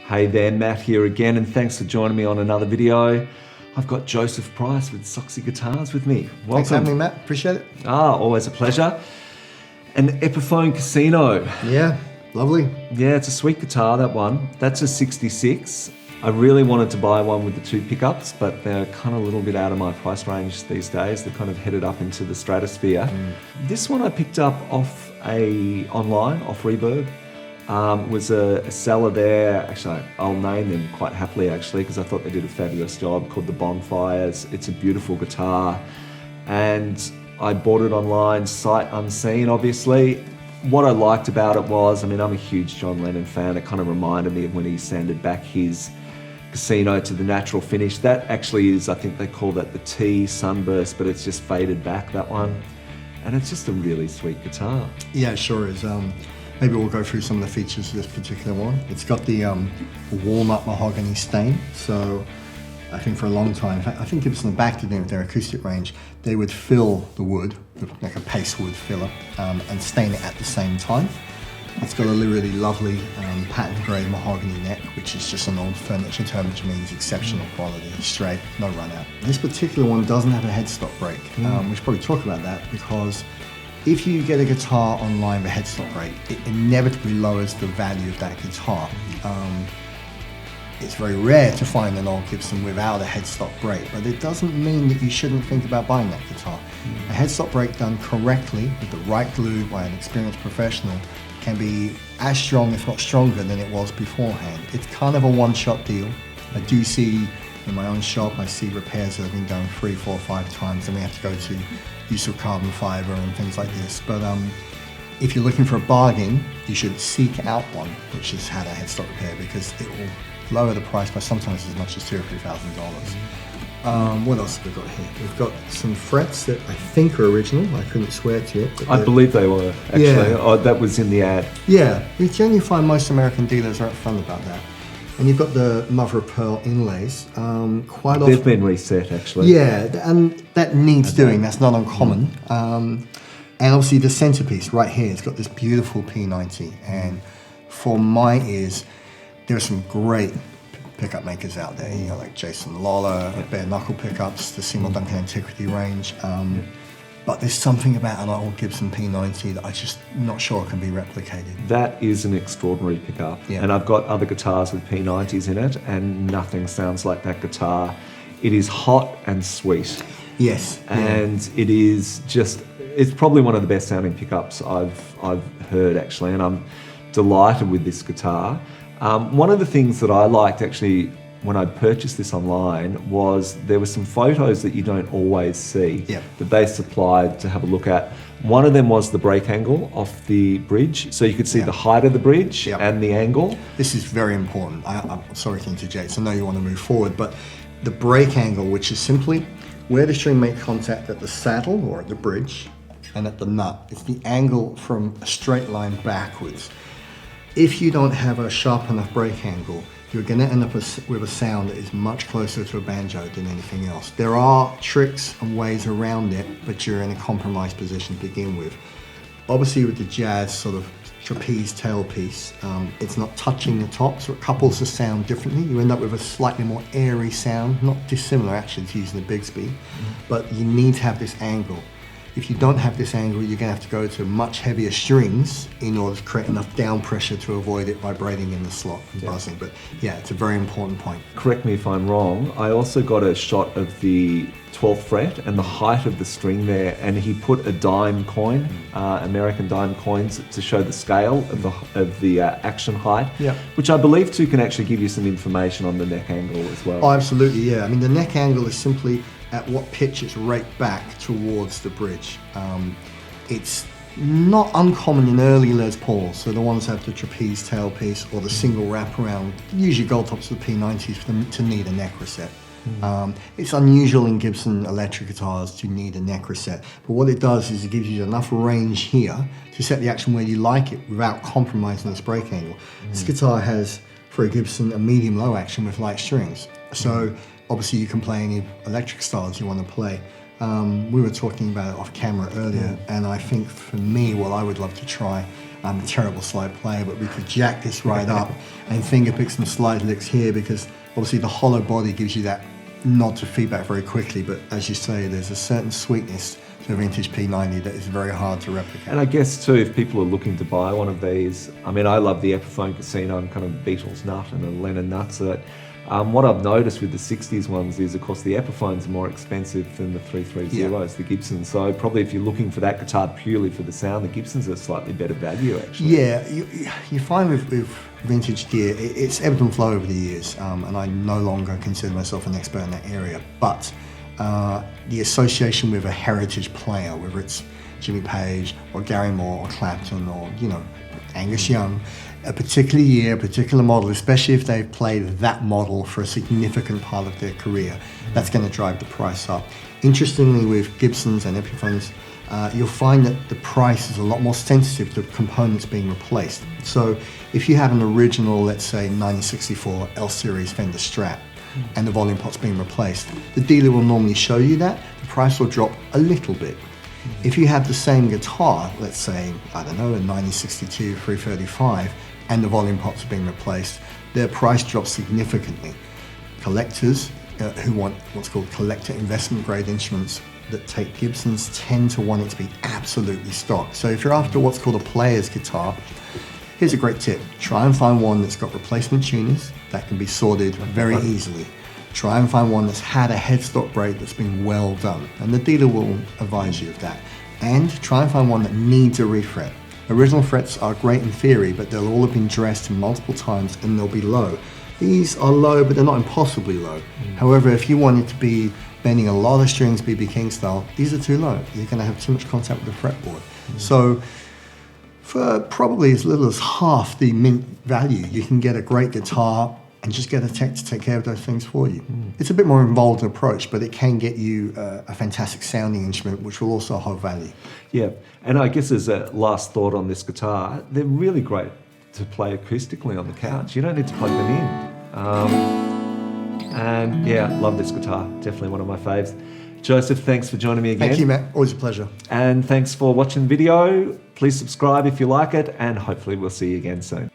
Hey there, Matt here again, and thanks for joining me on another video. I've got Joseph Price with Soxy Guitars with me. Welcome. Thanks for having me, Matt. Appreciate it. Always a pleasure. An Epiphone Casino. Yeah, lovely. Yeah, it's a sweet guitar, that one. That's a 66. I really wanted to buy one with the two pickups, but they're kind of a little bit out of my price range these days. They're kind of headed up into the stratosphere. This one I picked up off online, off Reverb. Was a seller there. Actually, I'll name them quite happily actually, because I thought they did a fabulous job, called the Bonfires. It's a beautiful guitar, and I bought it online, sight unseen, obviously. What I liked about it was, I'm a huge John Lennon fan. It kind of reminded me of when he sanded back his Casino to the natural finish. That actually is, I think they call that the T Sunburst, but it's just faded back, that one. And it's just a really sweet guitar. Yeah, it sure is. Maybe we'll go through some of the features of this particular one. It's got the walnut mahogany stain. So I think for a long time, in fact, I think Gibson back to them with their acoustic range, they would fill the wood, like a paste wood filler, and stain it at the same time. It's got a really lovely pattern grey mahogany neck, which is just an old furniture term, which means exceptional quality, straight, no run out. This particular one doesn't have a headstock break. We should probably talk about that, because if you get a guitar online with a headstock break, it inevitably lowers the value of that guitar. It's very rare to find an old Gibson without a headstock break, but it doesn't mean that you shouldn't think about buying that guitar. A headstock break done correctly with the right glue by an experienced professional can be as strong, if not stronger, than it was beforehand. It's kind of a one-shot deal. I do see in my own shop, I see repairs that have been done 3, 4, 5 times, and we have to go to use of carbon fiber and things like this. But if you're looking for a bargain, you should seek out one which has had a headstock repair, because it will lower the price by sometimes as much as $2,000 or $3,000. What else have we got here? We've got some frets that I think are original. I couldn't swear to it. I believe they were, actually. Yeah. Oh, that was in the ad. Yeah, you generally find most American dealers are upfront about that. And you've got the mother of pearl inlays. Quite often, they've been reset, actually. Yeah, and that needs doing. That's not uncommon. And obviously the centerpiece right here, it's got this beautiful P90. And for my ears, there are some great pickup makers out there. You know, like Jason Lawler, bare knuckle pickups, the single Duncan Antiquity range. But there's something about an old Gibson P90 that I'm just not sure can be replicated. That is an extraordinary pickup. Yeah. And I've got other guitars with P90s in it, and nothing sounds like that guitar. It is hot and sweet. Yes. And it is just, it's probably one of the best sounding pickups I've heard, actually, and I'm delighted with this guitar. One of the things that I liked, actually, when I purchased this online, was there were some photos that you don't always see that they supplied to have a look at. One of them was the break angle off the bridge, so you could see the height of the bridge and the angle. This is very important. I'm sorry to interject, so I know you want to move forward, but the break angle, which is simply where the string makes contact at the saddle or at the bridge and at the nut, it's the angle from a straight line backwards. If you don't have a sharp enough break angle, you're going to end up with a sound that is much closer to a banjo than anything else. There are tricks and ways around it, but you're in a compromised position to begin with. Obviously with the jazz sort of trapeze tailpiece, it's not touching the top, so it couples the sound differently. You end up with a slightly more airy sound, not dissimilar actually to using the Bigsby, but you need to have this angle. If you don't have this angle, you're going to have to go to much heavier strings in order to create enough down pressure to avoid it vibrating in the slot and buzzing. But yeah, it's a very important point. Correct me if I'm wrong, I also got a shot of the 12th fret and the height of the string there, and he put a dime coin, American dime coins, to show the scale of the action height, which I believe too can actually give you some information on the neck angle as well. Oh, absolutely, yeah. The neck angle is simply at what pitch it's right back towards the bridge. It's not uncommon in early Les Pauls, so the ones that have the trapeze tailpiece or the single wraparound, usually gold tops with P90s, for them to need a neck reset. It's unusual in Gibson electric guitars to need a neck reset, but what it does is it gives you enough range here to set the action where you like it without compromising this break angle. This guitar has, for a Gibson, a medium-low action with light strings. So obviously you can play any electric styles you want to play. We were talking about it off camera earlier, and I think for me, what I would love to try I'm a terrible slide player, but we could jack this right up and finger pick some slide licks here, because obviously the hollow body gives you that nod to feedback very quickly. But as you say, there's a certain sweetness to a vintage P90 that is very hard to replicate. And I guess too, if people are looking to buy one of these, I mean, I love the Epiphone Casino. I'm kind of Beatles nut and a Lennon nut. So that, what I've noticed with the 60s ones is, of course, the Epiphones are more expensive than the 330s, the Gibsons. So probably if you're looking for that guitar purely for the sound, the Gibsons are slightly better value, actually. Yeah, you find with vintage gear, it's ebbed and flowed over the years, and I no longer consider myself an expert in that area. But the association with a heritage player, whether it's Jimmy Page or Gary Moore or Clapton or, you know, Angus Young, a particular year, a particular model, especially if they've played that model for a significant part of their career, that's going to drive the price up. Interestingly, with Gibsons and Epiphones, you'll find that the price is a lot more sensitive to components being replaced. So if you have an original, let's say 1964 L Series Fender Strat, and the volume pot's being replaced, the dealer will normally show you that. The price will drop a little bit. If you have the same guitar, let's say, I don't know, a 1962 335, and the volume pots are being replaced, their price drops significantly. Collectors who want what's called collector investment grade instruments that take Gibsons tend to want it to be absolutely stock. So if you're after what's called a player's guitar, here's a great tip. Try and find one that's got replacement tuners that can be sorted very easily. Try and find one that's had a headstock break that's been well done, and the dealer will advise you of that. And try and find one that needs a refret. Original frets are great in theory, but they'll all have been dressed multiple times and they'll be low. These are low, but they're not impossibly low. However, if you want it to be bending a lot of strings, B.B. King style, these are too low. You're going to have too much contact with the fretboard. So for probably as little as half the mint value, you can get a great guitar and just get a tech to take care of those things for you. It's a bit more involved approach, but it can get you a fantastic sounding instrument, which will also hold value. Yeah, and I guess as a last thought on this guitar, they're really great to play acoustically on the couch. You don't need to plug them in. And yeah, love this guitar. Definitely one of my faves. Joseph, thanks for joining me again. Thank you, Matt. Always a pleasure. And thanks for watching the video. Please subscribe if you like it, and hopefully we'll see you again soon.